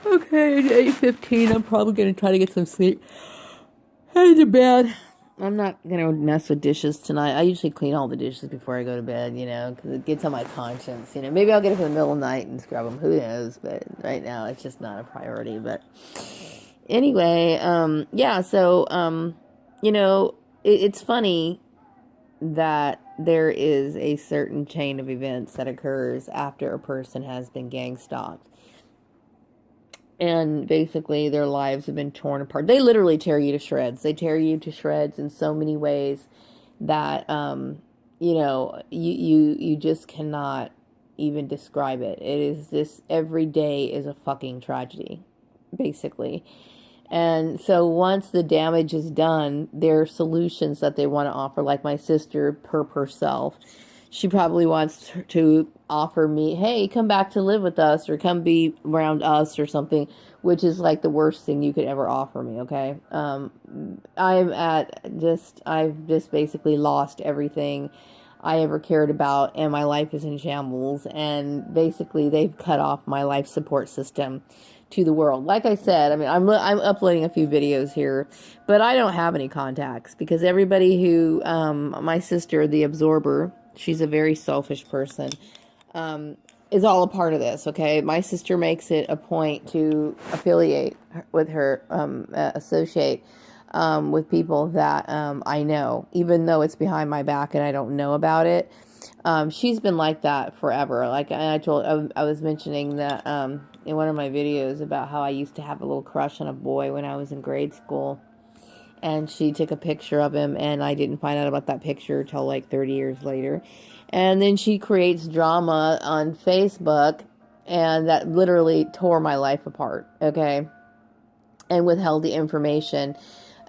Okay, it's 8:15. I'm probably gonna try to get some sleep. Head to bed. I'm not gonna mess with dishes tonight. I usually clean all the dishes before I go to bed, because it gets on my conscience. Maybe I'll get up in the middle of the night and scrub them. Who knows? But right now, it's just not a priority. But anyway, yeah. So, it's funny that there is a certain chain of events that occurs after a person has been gang stalked. And basically, their lives have been torn apart. They literally tear you to shreds. They tear you to shreds in so many ways that, you just cannot even describe it. It is this every day is a fucking tragedy, basically. And so once the damage is done, there are solutions that they want to offer, like my sister, per herself. She probably wants to offer me, hey, come back to live with us or come be around us or something, which is like the worst thing you could ever offer me, okay? I've just basically lost everything I ever cared about, and my life is in shambles. And basically, they've cut off my life support system to the world. Like I said, I mean, I'm uploading a few videos here, but I don't have any contacts because everybody who, my sister, the absorber, she's a very selfish person, is all a part of this. Okay, my sister makes it a point to affiliate with her, associate with people that I know, even though it's behind my back and I don't know about it. She's been like that forever. Like I was mentioning that in one of my videos about how I used to have a little crush on a boy when I was in grade school, and she took a picture of him, and I didn't find out about that picture till like 30 years later. And then she creates drama on Facebook, and that literally tore my life apart. Okay, and withheld the information.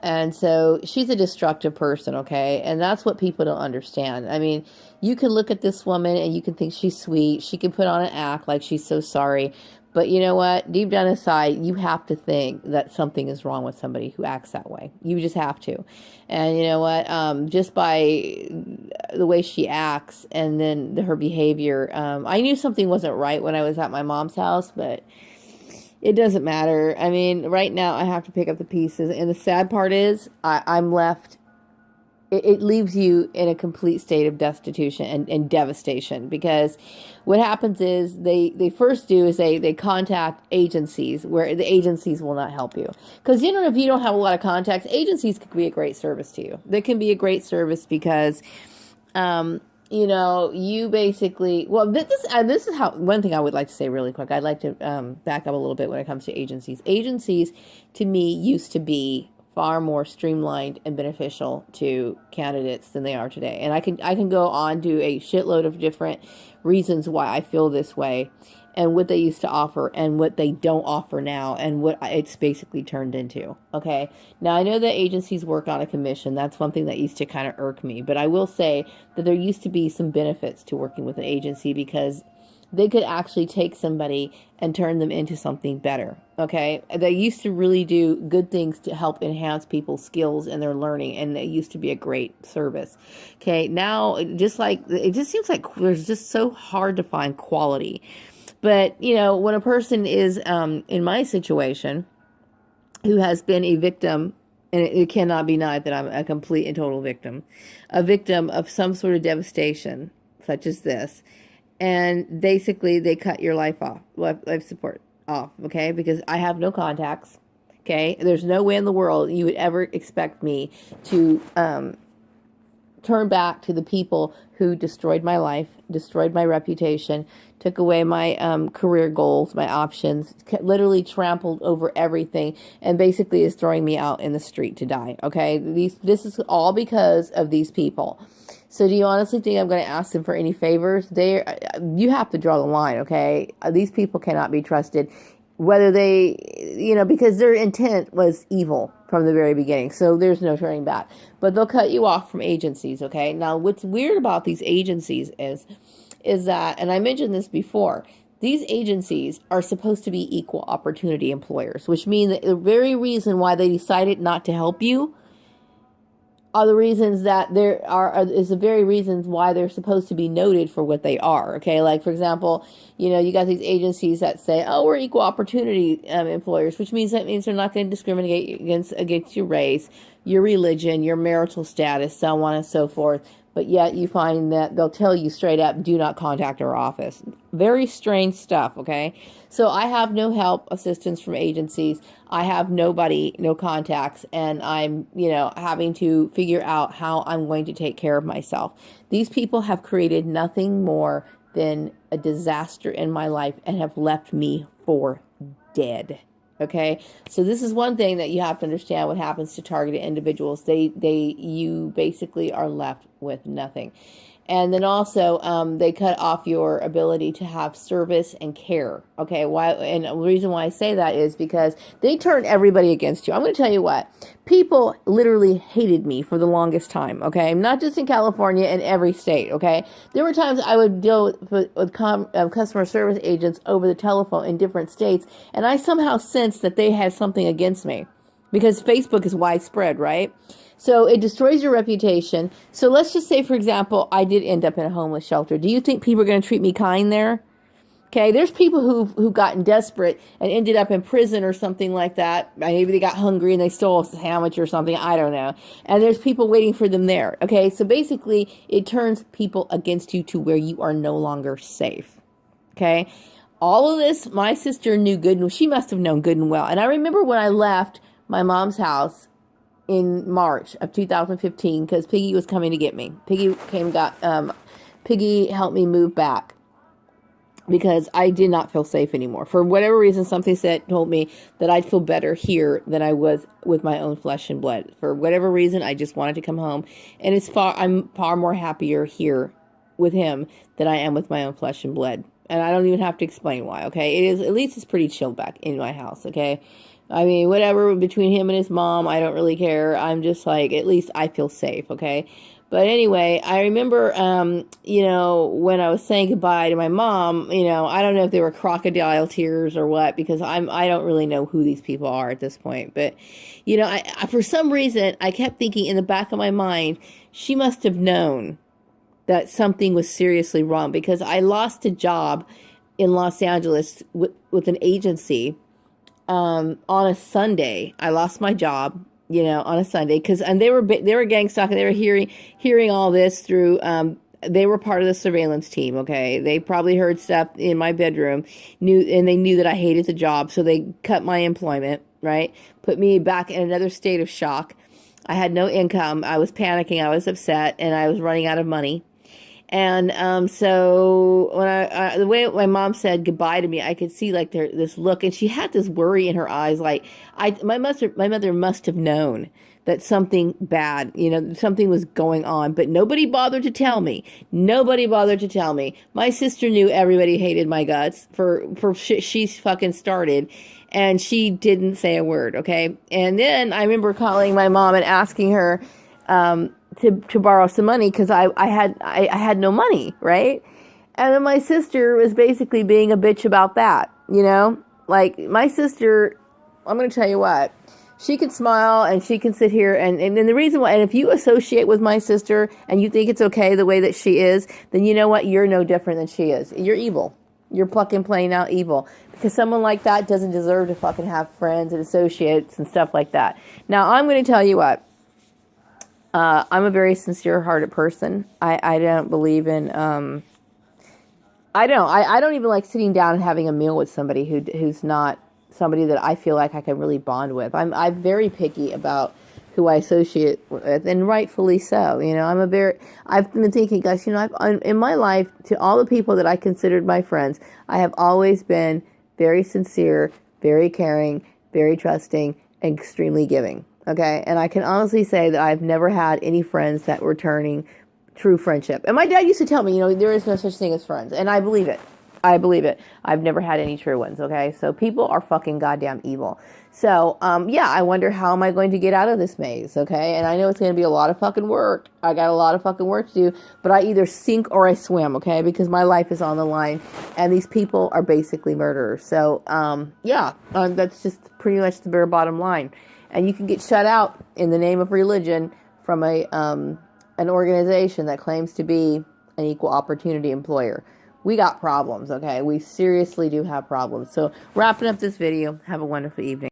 And so she's a destructive person, okay? And that's what people don't understand. I mean, you can look at this woman and you can think she's sweet. She can put on an act like she's so sorry. But you know what? Deep down inside, you have to think that something is wrong with somebody who acts that way. You just have to. And you know what? Just by the way she acts and then her behavior, I knew something wasn't right when I was at my mom's house, but it doesn't matter. I mean, right now I have to pick up the pieces. And the sad part is I'm left. It leaves you in a complete state of destitution and devastation, because what happens is they first do is they contact agencies where the agencies will not help you. Because if you don't have a lot of contacts, agencies could be a great service to you. They can be a great service because you basically, well, this is how, one thing I would like to say really quick. I'd like to back up a little bit when it comes to agencies. Agencies, to me, used to be far more streamlined and beneficial to candidates than they are today. And I can go on to a shitload of different reasons why I feel this way, and what they used to offer and what they don't offer now, and what it's basically turned into. Okay. Now I know that agencies work on a commission. That's one thing that used to kind of irk me, but I will say that there used to be some benefits to working with an agency, because they could actually take somebody and turn them into something better. Okay. They used to really do good things to help enhance people's skills and their learning. And it used to be a great service. Okay. Now, it just seems like there's just so hard to find quality. But, when a person is, in my situation, who has been a victim, and it cannot be denied that I'm a complete and total victim, a victim of some sort of devastation, such as this, and basically they cut your life off, life support off, okay? Because I have no contacts, okay? There's no way in the world you would ever expect me to turn back to the people who destroyed my life, destroyed my reputation, took away my career goals, my options, literally trampled over everything, and basically is throwing me out in the street to die. Okay, this is all because of these people. So do you honestly think I'm going to ask them for any favors? You have to draw the line. Okay, these people cannot be trusted. Whether they, because their intent was evil from the very beginning. So there's no turning back. But they'll cut you off from agencies, okay? Now, what's weird about these agencies is that, and I mentioned this before, these agencies are supposed to be equal opportunity employers, which means that the very reason why they decided not to help you are the reasons that there is the very reasons why they're supposed to be noted for what they are. Okay, like for example, you got these agencies that say, "Oh, we're equal opportunity employers," which means they're not going to discriminate against your race, your religion, your marital status, so on and so forth. But yet you find that they'll tell you straight up, do not contact our office. Very strange stuff, okay? So I have no help, assistance from agencies. I have nobody, no contacts, and I'm, having to figure out how I'm going to take care of myself. These people have created nothing more than a disaster in my life and have left me for dead. Okay, so this is one thing that you have to understand what happens to targeted individuals. You basically are left with nothing. And then also, they cut off your ability to have service and care. Okay, why? And the reason why I say that is because they turn everybody against you. I'm going to tell you what. People literally hated me for the longest time. Okay, not just in California, in every state. Okay, there were times I would deal with customer service agents over the telephone in different states, and I somehow sensed that they had something against me because Facebook is widespread, right? So it destroys your reputation. So let's just say, for example, I did end up in a homeless shelter. Do you think people are going to treat me kind there? Okay, there's people who've gotten desperate and ended up in prison or something like that. Maybe they got hungry and they stole a sandwich or something. I don't know. And there's people waiting for them there. Okay, so basically it turns people against you to where you are no longer safe. Okay, all of this, my sister knew good and she must have known good and well. And I remember when I left my mom's house in March of 2015, because Piggy was coming to get me. Piggy helped me move back because I did not feel safe anymore. For whatever reason, something told me that I'd feel better here than I was with my own flesh and blood. For whatever reason, I just wanted to come home, and I'm far more happier here with him than I am with my own flesh and blood. And I don't even have to explain why. Okay, at least it's pretty chilled back in my house. Okay. I mean, whatever, between him and his mom, I don't really care. I'm just like, at least I feel safe, okay? But anyway, I remember, when I was saying goodbye to my mom, I don't know if they were crocodile tears or what, because I don't really know who these people are at this point. But, I for some reason, I kept thinking in the back of my mind, she must have known that something was seriously wrong, because I lost a job in Los Angeles with an agency. On a Sunday, I lost my job, on a Sunday, and they were gang stalking. They were hearing all this through, they were part of the surveillance team. Okay. They probably heard stuff in my bedroom, and they knew that I hated the job. So they cut my employment, right? Put me back in another state of shock. I had no income. I was panicking. I was upset, and I was running out of money. And so when the way my mom said goodbye to me, I could see like this look, and she had this worry in her eyes. Like my mother must have known that something bad, something was going on, but nobody bothered to tell me. Nobody bothered to tell me. My sister knew everybody hated my guts for shit she fucking started, and she didn't say a word. Okay, and then I remember calling my mom and asking her. To borrow some money because I had no money, right? And then my sister was basically being a bitch about that, Like, my sister, I'm going to tell you what, she can smile and she can sit here and the reason why, and if you associate with my sister and you think it's okay the way that she is, then you know what? You're no different than she is. You're evil. You're fucking plain out evil. Because someone like that doesn't deserve to fucking have friends and associates and stuff like that. Now, I'm going to tell you what. I'm a very sincere-hearted person. I don't believe in. I don't even like sitting down and having a meal with somebody who's not somebody that I feel like I can really bond with. I'm very picky about who I associate with, and rightfully so. I've been thinking, guys. In my life, to all the people that I considered my friends, I have always been very sincere, very caring, very trusting, and extremely giving. Okay, and I can honestly say that I've never had any friends that were turning true friendship. And my dad used to tell me, there is no such thing as friends. And I believe it. I've never had any true ones, okay? So people are fucking goddamn evil. So, I wonder how am I going to get out of this maze, okay? And I know it's going to be a lot of fucking work. I got a lot of fucking work to do. But I either sink or I swim, okay? Because my life is on the line. And these people are basically murderers. So, that's just pretty much the bare bottom line. And you can get shut out in the name of religion from an organization that claims to be an equal opportunity employer. We got problems, okay? We seriously do have problems. So wrapping up this video, have a wonderful evening.